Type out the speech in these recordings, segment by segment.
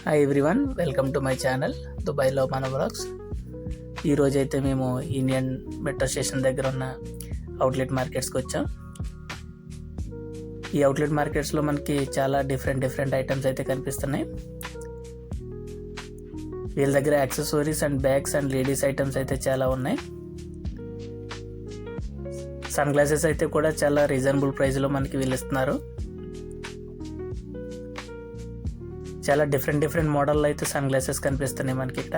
Hi everyone, welcome to my channel దుబాయ్లో మన blogs. ఈరోజైతే మేము ఇండియన్ మెట్రో స్టేషన్ దగ్గర ఉన్న అవుట్లెట్ మార్కెట్స్కి వచ్చాం. ఈ అవుట్లెట్ మార్కెట్స్లో మనకి చాలా డిఫరెంట్ ఐటమ్స్ అయితే కనిపిస్తున్నాయి. వీళ్ళ దగ్గర accessories and bags and ladies items అయితే చాలా ఉన్నాయి. సన్ గ్లాసెస్ అయితే కూడా చాలా రీజనబుల్ ప్రైస్లో మనకి వీళ్ళు ఇస్తున్నారు. చాలా డిఫరెంట్ మోడల్లో అయితే సన్ గ్లాసెస్ కనిపిస్తున్నాయి మనకి ఇక్కడ.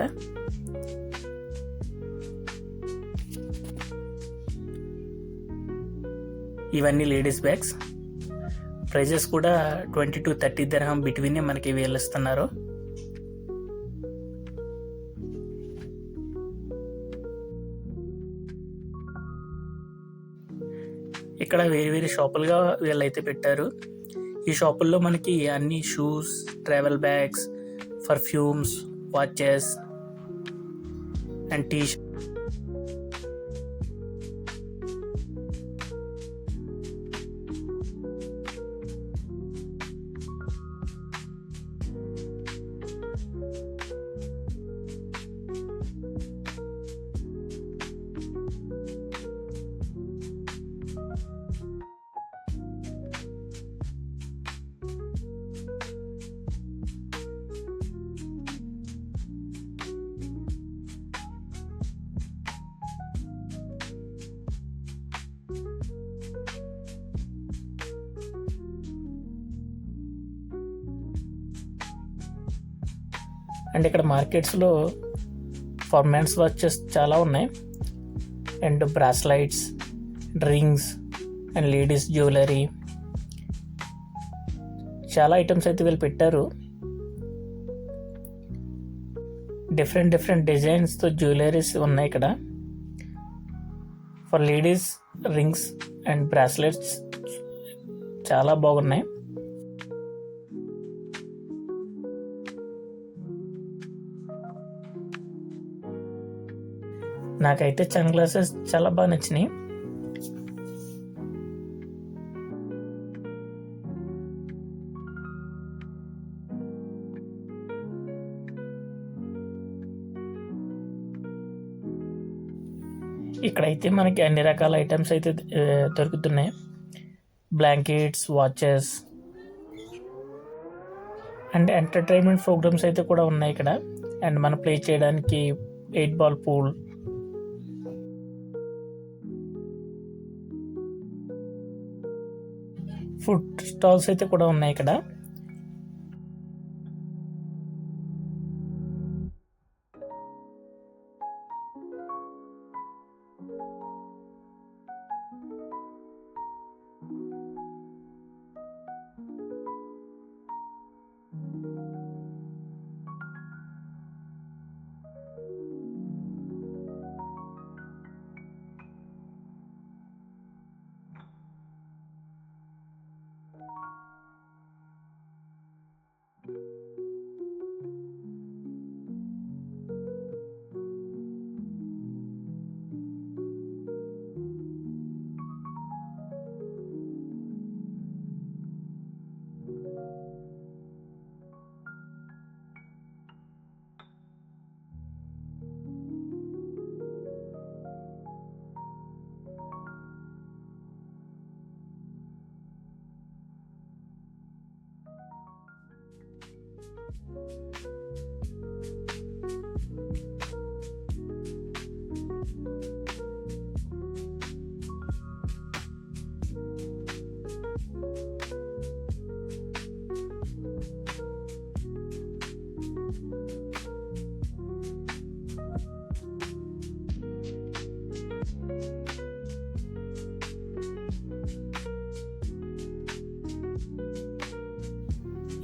ఇవన్నీ లేడీస్ బ్యాగ్స్. ప్రైజెస్ కూడా 20 to 30 dirham బిట్వీన్ మనకి వీళ్ళు ఇస్తున్నారు. ఇక్కడ వేరే షాపులుగా వీళ్ళైతే పెట్టారు. ఈ షాపుల్లో మనకి అన్ని shoes, travel bags, perfumes, watches and T shirt. And ఇక్కడ మార్కెట్స్లో ఫర్ మెన్స్ వాచెస్ చాలా ఉన్నాయి. And bracelets, rings and ladies jewellery, చాలా ఐటమ్స్ అయితే వీళ్ళు పెట్టారు. డిఫరెంట్ డిజైన్స్తో జ్యువెలరీస్ ఉన్నాయి ఇక్కడ. For ladies rings and bracelets చాలా బాగున్నాయి. నాకైతే సన్ గ్లాసెస్ చాలా బాగా నచ్చినాయి. ఇక్కడైతే మనకి అన్ని రకాల ఐటమ్స్ అయితే దొరుకుతున్నాయి. Blankets, watches and entertainment programmes అయితే కూడా ఉన్నాయి ఇక్కడ. అండ్ మనం ప్లే చేయడానికి 8 ball పూల్, ఫుడ్ స్టాల్స్ అయితే కూడా ఉన్నాయి ఇక్కడ.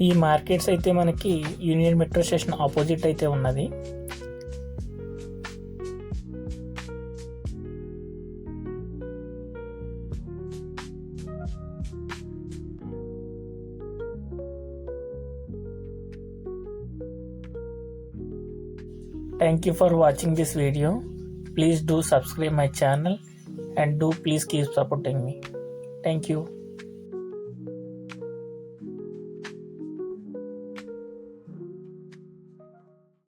ఈ మార్కెట్స్ అయితే మనకి యూనియన్ మెట్రో స్టేషన్ ఆపోజిట్ అయితే ఉన్నది. Thank you for watching this video. Please do subscribe my channel and do please keep supporting me. Thank you.